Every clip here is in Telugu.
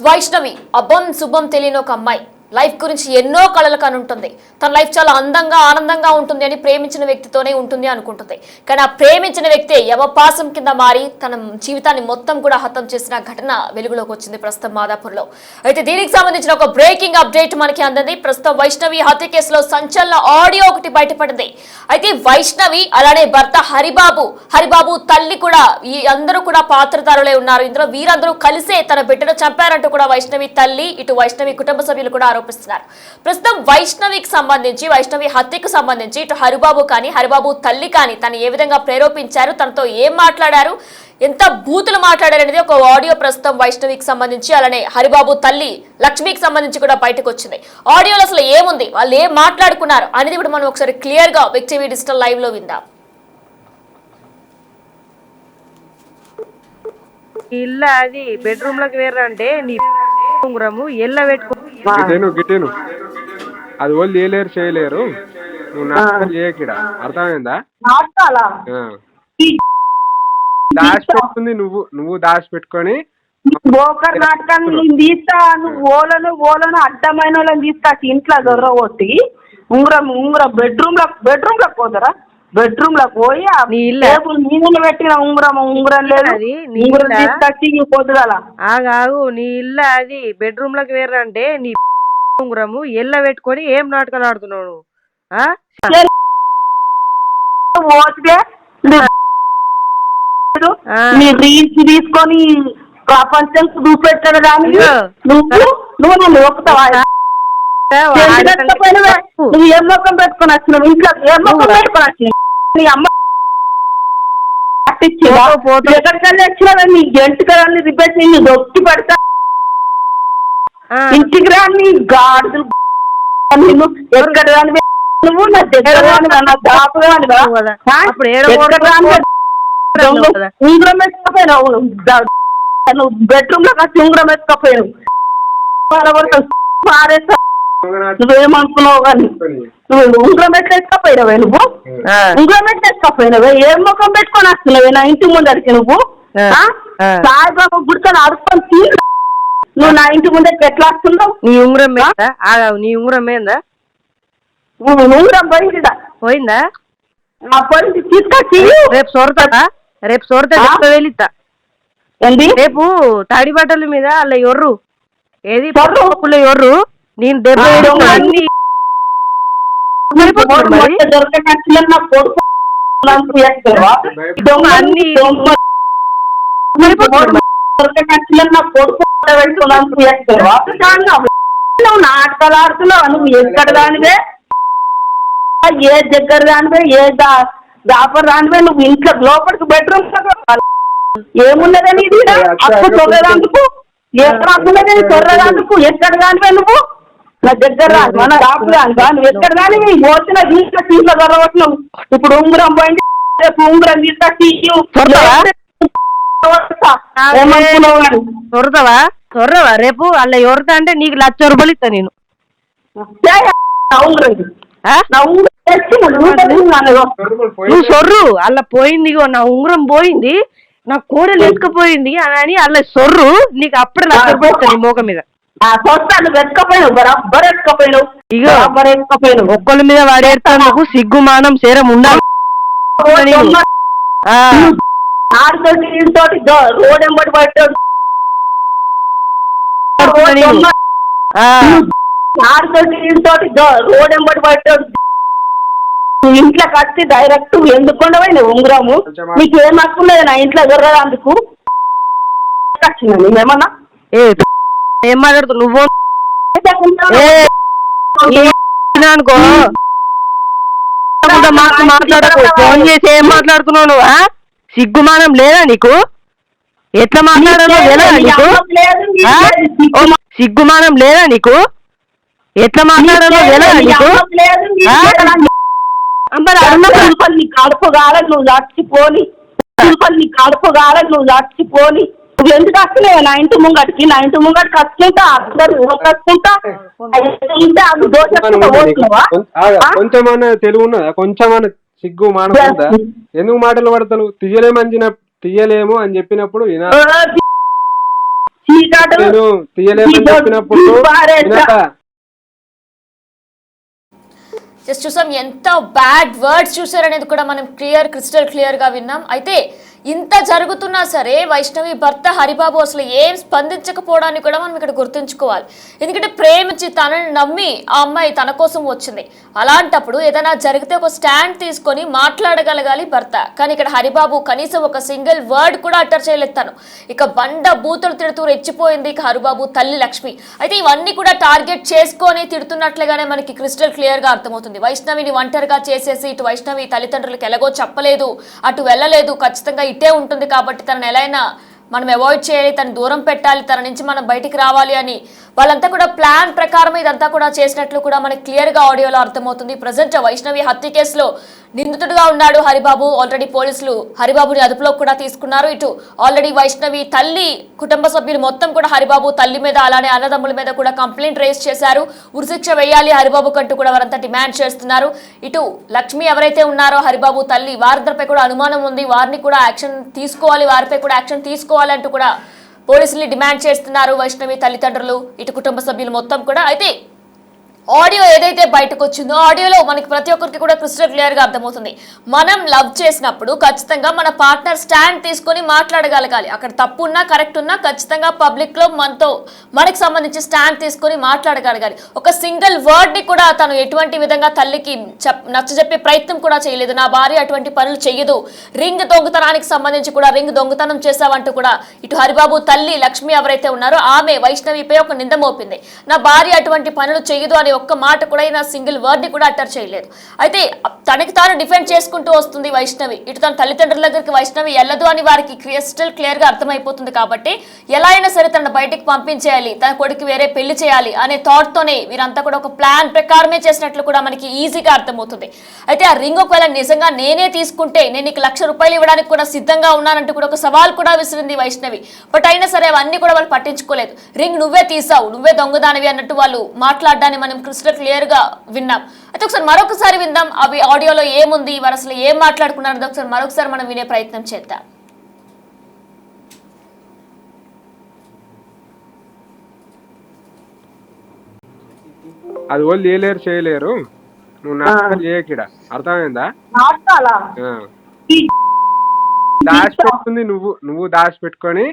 వైష్ణవి అబ్బం శుభం తెలియని ఒక అమ్మాయి లైఫ్ గురించి ఎన్నో కలలు కనుంటుంది. తన లైఫ్ చాలా అందంగా ఆనందంగా ఉంటుంది అని ప్రేమించిన వ్యక్తితోనే ఉంటుంది అనుకుంటుంది. కానీ ఆ ప్రేమించిన వ్యక్తి యమపాసం కింద మారి తన జీవితాన్ని మొత్తం కూడా హతం చేసిన ఘటన వెలుగులోకి వచ్చింది ప్రస్తుతం మాదాపూర్లో. అయితే దీనికి సంబంధించిన ఒక బ్రేకింగ్ అప్డేట్ మనకి అందింది. ప్రస్తుతం వైష్ణవి హత్య కేసులో సంచలన ఆడియో ఒకటి బయటపడింది. అయితే వైష్ణవి అలానే భర్త హరిబాబు తల్లి కూడా ఈ అందరూ కూడా పాత్రధారులే ఉన్నారు. ఇందులో వీరందరూ కలిసే తన బిడ్డను చంపారంటూ కూడా వైష్ణవి తల్లి ఇటు వైష్ణవి కుటుంబ సభ్యులు కూడా ఆరోపిస్తున్నారు. ప్రస్తుతం వైష్ణవి హత్యకు సంబంధించి ఇటు హరిబాబు తల్లి కానీ తను ఏ విధంగా ప్రేరేపించారు, తనతో ఏం మాట్లాడారు, ఎంత బూతులు మాట్లాడారు అనేది ఒక ఆడియో ప్రస్తుతం వైష్ణవికి సంబంధించి అలానే హరిబాబు తల్లి లక్ష్మికి సంబంధించి కూడా బయటకు వచ్చింది. ఆడియోలో అసలు ఏముంది, వాళ్ళు ఏం మాట్లాడుకున్నారు అనేది కూడా మనం ఒకసారి క్లియర్ గా బిగ్ టీవీ డిజిటల్ లైవ్ లో విందాం. ఇల్లు అది బెడ్రూమ్ లోకి వేరంటే నీ ఉంగరము ఎల్ల పెట్టుకో గిట్టేను అది వాళ్ళు చేయలేరు చేయలేరు. నువ్వు నాటకం చేయకిడ అర్థమైందా? దాచి పెట్టుకుంది నువ్వు దాచి పెట్టుకొని బోకర్ నాటకాన్ని నేను తీస్తా. నువ్వు ఓలను అడ్డమైన వాళ్ళని తీస్తా. ఇంట్లో దొర్ర కొట్టి ఉంగరం బెడ్రూమ్ లో పోతారా? బెడ్రూమ్ లో పోయి నీళ్ళు పెట్టిన ఉంగరం లేదు. పొద్దుగల ఆగాగు నీ ఇల్లు అది బెడ్రూమ్ లోకి వేరంటే నీ ఉంగరము ఎల్ల పెట్టుకొని ఏం నాటకాలు ఆడుతున్నావు నువ్వు? నీ రీల్స్ తీసుకొని ప్రపంచం చూపెట్టాడు కానీ నువ్వు నన్ను ఒప్పుతావా? నువ్వు ఏం మొక్కం పెట్టుకొని వచ్చినావు? ఇంట్లో ఏం మొక్కం పెట్టుకొని వచ్చినావు? నీ అమ్మ ఎక్కడికల్లా వచ్చినావా? నీ జంటికల్ని రిపేర్ నీ దొక్కి పడతా ఇంటికి రాని గాడులు నిన్ను ఎక్కడ రాని నువ్వు నా దగ్గర రాని నా దాపు ఉంగరం ఎత్తుకపోయినావు. నువ్వు బెడ్రూమ్ లో వచ్చి ఉంగరం ఎత్తుకపోయావు. పారేస్తా నువ్వేమనుకున్నావు కానీ నువ్వు ఉంగరం ఎట్లా ఎత్తుకపోయినావే? నువ్వు ఉంగరం ఎట్లా ఎత్తుకపోయినావే? ఏం ముఖం పెట్టుకొని వస్తున్నావే నా ఇంటి ముందరికి? నువ్వు సాయిబాబా గుడికొని అడుక్కొని నువ్వు నా ఇంటి ముందరికి ఎట్లా వస్తున్నావు? నీ ఉంగరం నీ ఉంగరం ఏందా? ఉంగరం పోయిందా? పోయింది తీసుకొచ్చి రేపు సొరతా వెళితా ఏంటి? రేపు తాడి బట్టల మీద అలా ఎర్రు ఏది ఎర్రు నేను అన్ని నాటకాలు ఆడుతున్నావు. నువ్వు ఎక్కడ దానివే, ఏ దగ్గర దానివే, ఏ దాపర్ దానివే. నువ్వు ఇంట్లో లోపలికి బెడ్రూమ్ ఏమున్నదని అప్పు తొగేదానికి ఏ రాకున్నదని తొర్రదానికి ఎక్కడ దానివే? నువ్వు నా దగ్గర రాను మన రాపు దానివా? నువ్వు ఎక్కడ కానీ పోతున్న దీంట్లో తీసుకో దొరవట్లేవు. ఇప్పుడు ఉంగరం పోయింది, రేపు ఉంగరం తీసుకొచ్చి తొర్రవా రేపు అలా ఎవరితా అంటే నీకు 1,00,000 రూపాయలు ఇస్తా నేను. నువ్వు సొర్రు అలా పోయింది, నా ఉంగరం పోయింది, నా కోడలు ఎత్తుకపోయింది అని అలా సొర్రు నీకు అప్పుడే 1,00,000 రూపాయలు ఇస్తా నీ మోక మీద. ఇగో ఒక్కళ్ళ మీద వాడేస్తాను సిగ్గుమానం సేరం ఉండాలి. రోడ్ ఎంబడి పట్టాడు రోడ్ ఎంబడి పట్టాడు. ఇంట్లోకి వచ్చి డైరెక్ట్ ఎందుకు ఉండవైనా ఉంగరము? నీకు ఏం హక్కున్నది నా ఇంట్లో ఎగరడానికి? నువ్వేమన్నా ఏం మాట్లాడుతు నువ్వు అనుకో మాట్లాడకు. ఫోన్ చేసి ఏం మాట్లాడుతున్నావు నువ్వు? సిగ్గుమానం లేదా నీకు? ఎట్లా మాట్లాడాలో లేదా నీకు? సిగ్గుమానం లేదా నీకు? ఎట్లా మాట్లాడాలో లేదా నీకు? కడుపు కాలని నువ్వు చచ్చిపోని నువ్వు ఎందుకు వస్తున్నావు నా ఇంటి ముంగటికి? నా ఇంటి ముంగటికి వస్తుంటా కొంచెమన్నా తెలుగు ఉన్నదా? కొంచెమన్నా సిగ్గు మానం ఉందా? ఎందుకు మాటలు పడతావు? తీయలేము అని చెప్పినప్పుడు చీకాటు నేను తీయలేమని చెప్పినప్పుడు వినక. జస్ట్ చూసాం ఎంత బ్యాడ్ వర్డ్స్ చూసారనేది కూడా మనం క్రిస్టల్ క్లియర్ గా విన్నాం. అయితే ఇంత జరుగుతున్నా సరే వైష్ణవి భర్త హరిబాబు అసలు ఏం స్పందించకపోవడాన్ని కూడా మనం ఇక్కడ గుర్తుంచుకోవాలి. ఎందుకంటే ప్రేమించి తనని నమ్మి ఆ అమ్మాయి తన కోసం వచ్చింది. అలాంటప్పుడు ఏదైనా జరిగితే ఒక స్టాండ్ తీసుకొని మాట్లాడగలగాలి భర్త. కానీ ఇక్కడ హరిబాబు కనీసం ఒక సింగిల్ వర్డ్ కూడా అటర్ చేయలేదు తను. ఇక బండ బూతులు తిడుతూ రెచ్చిపోయింది ఇక హరిబాబు తల్లి లక్ష్మి. అయితే ఇవన్నీ కూడా టార్గెట్ చేసుకొని తిడుతున్నట్లుగానే మనకి క్రిస్టల్ క్లియర్ గా అర్థమవుతుంది. వైష్ణవిని ఒంటరిగా చేసేసి ఇటు వైష్ణవి తల్లిదండ్రులకు ఎలాగో చెప్పలేదు, అటు వెళ్ళలేదు, ఖచ్చితంగా ఇట్టే ఉంటుంది కాబట్టి తనను ఎలా అయినా మనం అవాయిడ్ చేయాలి, తను దూరం పెట్టాలి, తన నుంచి మనం బయటికి రావాలి అని వాళ్ళంతా కూడా ప్లాన్ ప్రకారం ఇదంతా కూడా చేసినట్లు కూడా మనకి క్లియర్ గా ఆడియోలో అర్థమవుతుంది. ప్రజెంట్ వైష్ణవి హత్య కేసులో నిందితుడిగా ఉన్నాడు హరిబాబు. ఆల్రెడీ పోలీసులు హరిబాబుని అదుపులో కూడా తీసుకున్నారు. ఇటు ఆల్రెడీ వైష్ణవి తల్లి కుటుంబ సభ్యులు మొత్తం కూడా హరిబాబు తల్లి మీద అలానే అన్నదమ్ముల మీద కూడా కంప్లైంట్ రేస్ చేశారు. ఉరిశిక్ష వేయాలి హరిబాబు కంటూ కూడా వారంతా డిమాండ్ చేస్తున్నారు. ఇటు లక్ష్మి ఎవరైతే ఉన్నారో హరిబాబు తల్లి వారిద్దరిపై కూడా అనుమానం ఉంది, వారిని కూడా యాక్షన్ తీసుకోవాలి, వారిపై కూడా యాక్షన్ తీసుకోవాలి అంటూ కూడా పోలీసులు డిమాండ్ చేస్తున్నారు వైష్ణవి తల్లిదండ్రులు, ఇటు కుటుంబ సభ్యులు మొత్తం కూడా. అయితే ఆడియో ఏదైతే బయటకు వచ్చిందో ఆడియోలో మనకి ప్రతి ఒక్కరికి కూడా క్రిస్టల్ క్లియర్ గా అర్థమవుతుంది. మనం లవ్ చేసినప్పుడు ఖచ్చితంగా మన పార్ట్నర్ స్టాండ్ తీసుకొని మాట్లాడగలగాలి. అక్కడ తప్పు ఉన్నా కరెక్ట్ ఉన్నా ఖచ్చితంగా పబ్లిక్ లో మనకి సంబంధించి స్టాండ్ తీసుకొని మాట్లాడగలగాలి. ఒక సింగిల్ వర్డ్ ని కూడా తను ఎటువంటి విధంగా తల్లికి నచ్చజెప్పే ప్రయత్నం కూడా చేయలేదు. నా భార్య అటువంటి పనులు చెయ్యదు, రింగ్ దొంగతనానికి సంబంధించి కూడా రింగ్ దొంగతనం చేశావంటూ కూడా ఇటు హరిబాబు తల్లి లక్ష్మి ఎవరైతే ఉన్నారో ఆమె వైష్ణవిపై ఒక నింద మోపింది. నా భార్య అటువంటి పనులు చెయ్యదు అని ఒక్క మాట కూడా నా సింగిల్ వర్డ్ ని కూడా అటర్ చేయలేదు. అయితే తనకి తాను డిఫెండ్ చేసుకుంటూ వస్తుంది వైష్ణవి. ఇటు తన తల్లిదండ్రుల దగ్గరికి వైష్ణవి వెళ్ళదు అని వారికి క్రిస్టల్ క్లియర్ గా అర్థమైపోతుంది. కాబట్టి ఎలా అయినా సరే తనను బయటికి పంపించేయాలి, తన కొడుకు వేరే పెళ్లి చేయాలి అనే థాట్ తోనే వీరంతా కూడా ఒక ప్లాన్ ప్రకారమే చేసినట్లు కూడా మనకి ఈజీగా అర్థమవుతుంది. అయితే ఆ రింగ్ ఒకవేళ నిజంగా నేనే తీసుకుంటే నేను నీకు ₹1,00,000 ఇవ్వడానికి కూడా సిద్ధంగా ఉన్నానంటూ కూడా ఒక సవాల్ కూడా విసిరింది వైష్ణవి. బట్ అయినా సరే అవన్నీ కూడా వాళ్ళు పట్టించుకోలేదు. రింగ్ నువ్వే తీసావు, నువ్వే దొంగదానివి అన్నట్టు వాళ్ళు మాట్లాడడాన్ని మనం క్రిస్టల్ క్లియర్ గా విన్నాం. అయితే ఒకసారి మరొకసారి విందాం అవి ఆడియోలో ఏముంది, వారు అసలు ఏం మాట్లాడుకున్నారో ఒకసారి మరొకసారి మనం వినే ప్రయత్నం చేద్దాం. అది వాళ్ళు చేయలేరు, నువ్వు నాటకాలు చేయకిడ, అర్థమైందా? దాచిపెట్టుకుంది నువ్వు దాచిపెట్టుకొని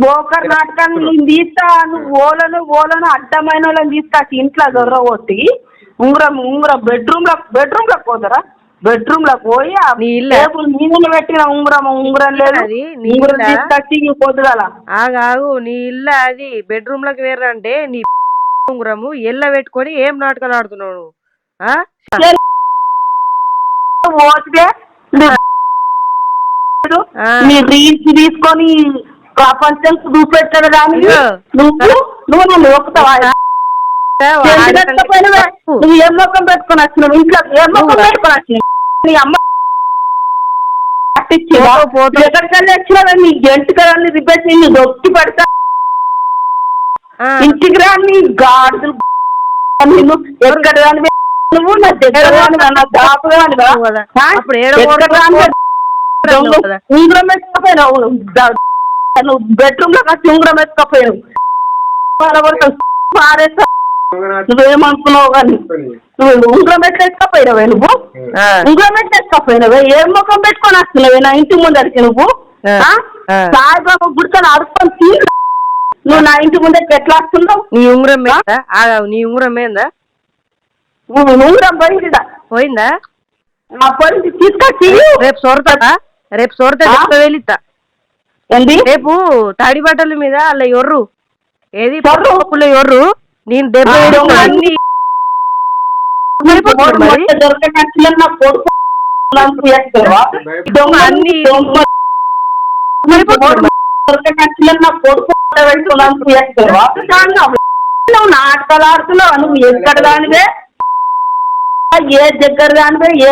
బోకర్ నాటకాన్ని నేను తీస్తా, నువ్వు ఓలను అడ్డమైన వాళ్ళని తీస్తా ఇంట్లో దొరగొట్టి ఉంగరం బెడ్రూమ్ లో పోతారా? బెడ్రూమ్ లో పోయి నీళ్ళు పెట్టిన ఉంగరం లేదు, ఉంగరం తీసుకొచ్చి పొద్దుగల ఆగు. నీ ఇల్లు అది బెడ్రూమ్ లోకి వేరంటే నీ ఉంగరము ఎల్ల పెట్టుకొని ఏం నాటకాలు ఆడుతున్నావు? నీ రీల్స్ తీసుకొని ప్రపంచం చూపెట్టాడు కానీ నువ్వు నన్ను ఒప్పుతావా? నువ్వు ఏం మొక్కం పెట్టుకొని వచ్చినావు? ఇంట్లో ఏం మొక్కం పెట్టుకొని వచ్చినావు? నీ అమ్మ ఎక్కడికల్లా వచ్చినావా? నీ జంటికల్ని రిపేర్ నీ దొక్కి పడతా ఇంటికి రా. నీ గాడులు నిన్ను ఎక్కడ రాని నువ్వు నా దగ్గర రాని నా దాపు రానివా? ఉంగరం ఎత్తుకపోయినావు, నువ్వు బెడ్రూమ్ లో వచ్చి ఉంగరం ఎత్తుకపోయావు. నువ్వేమనుకున్నావు కానీ నువ్వు ఉంగరం ఎట్లా ఎత్తుకపోయినావే? నువ్వు ఉంగరం ఎట్లా ఎత్తుకపోయినావే? ఏం ముఖం పెట్టుకొని వస్తున్నావే నా ఇంటి ముందరికి? నువ్వు సాయిబాబా గుడితో అడుక్కొని తీరు. నువ్వు నా ఇంటి ముందరికి ఎట్లా వస్తున్నావు? నీ ఉంగరం నీ ఉంగరం ఏందా? ఉంగరం పోయిందా? పోయిందా? పోయింది, తీసుకొచ్చి రేపు సొరతా వెళితా. రేపు తాడి బట్టల మీద అలా ఎర్రు ఏది ఎర్రు నేను దెబ్బ నాటకాలు ఆడుతున్నావు. నువ్వు ఎక్కడ దానివే, ఏ దగ్గర దానివే, ఏ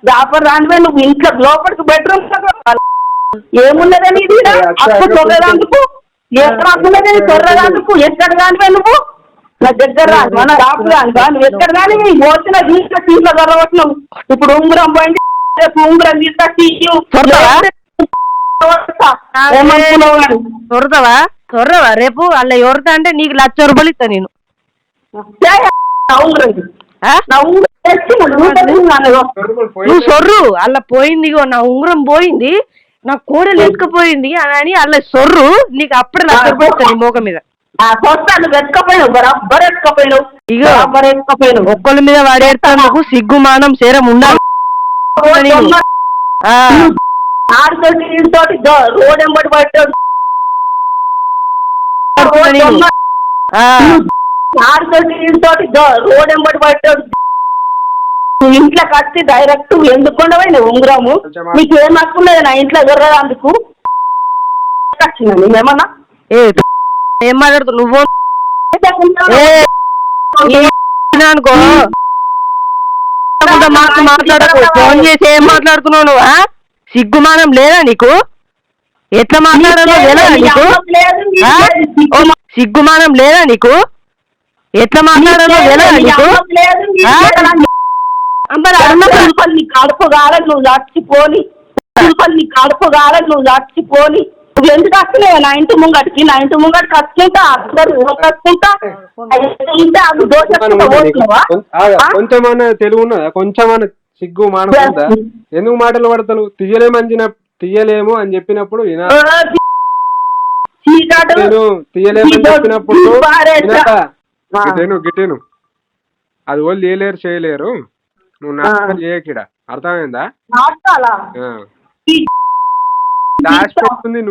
జాఫర్ దానివే. నువ్వు ఇంట్లో లోపలికి బెడ్రూమ్ ఏమున్నదని అప్పు తొగదానికి ఏ రాకున్నదని తొర్రదానికి ఎక్కడ దానివే? నువ్వు నా దగ్గర రాను, మన రాపు దానివా? నువ్వు ఎక్కడ దాని పోసిన దీంట్లో తీసుకో దొరకట్లేవు. ఇప్పుడు ఉంగరం పోయింది, రేపు ఉంగరం తీసుకొచ్చి దొరకవా? సొర్రవా రేపు అలా ఎవరితా అంటే నీకు 1,00,000 రూపాయలు ఇస్తా నేను. ఆ? నువ్వు సొర్రు అలా పోయింది నా ఉంగరం పోయింది, నా కోడలు ఎత్తుకపోయింది అని అలా సొర్రు, నీకు అప్పుడే 1,00,000 రూపాయలు ఇస్తా నీ మోకం మీద. ఇగో ఒక్కళ్ళ మీద వాడేస్తాను సిగ్గుమానం సేరం ఉండాలి. రోడ్ ఎంబడి పట్టాడు రోడ్ ఎంబడి పట్టాడు ఇంట్లోకి వచ్చి డైరెక్ట్ ఎందుకు ఉండవైనా ఉంగరము మీకు ఏం హక్కున్నది నా ఇంట్లో ఎగరడానికి వచ్చిందండి మేమన్నా ఏం మాట్లాడుతు నువ్వు అనుకో మాట్లాడకు, ఫోన్ చేసి ఏం మాట్లాడుతున్నావు నువ్వు? సిగ్గుమానం లేదా నీకు? ఎట్లా మాట్లాడాలో లేదా నీకు? సిగ్గుమానం లేదా నీకు? ఎట్లా మాట్లాడాలో లేదా నీకు? నీ కడుపు కాలని నువ్వు చచ్చిపోని, నీ కడుపు కాలని నువ్వు చచ్చిపోని. నువ్వు ఎందుకు వస్తలేవు నా ఇంటి ముంగటికి? నా ఇంటి ముంగటికి వస్తుంటా అందరు కట్టుకుంటా అది దోష. కొంచెమన్నా తెలుగు ఉన్నదా? కొంచెమన్నా సిగ్గు మానం ఉందా? ఎందుకు మాటలు పడతావు? తీయలేము అని చెప్పినప్పుడు తీయలేమని చెప్పినప్పుడు గిట్టేను అది వాళ్ళు చేయలేరు చేయలేరు. నువ్వు నాటకాలు చేయకిడ, అర్థమైందా? దాచిపెడుతుంది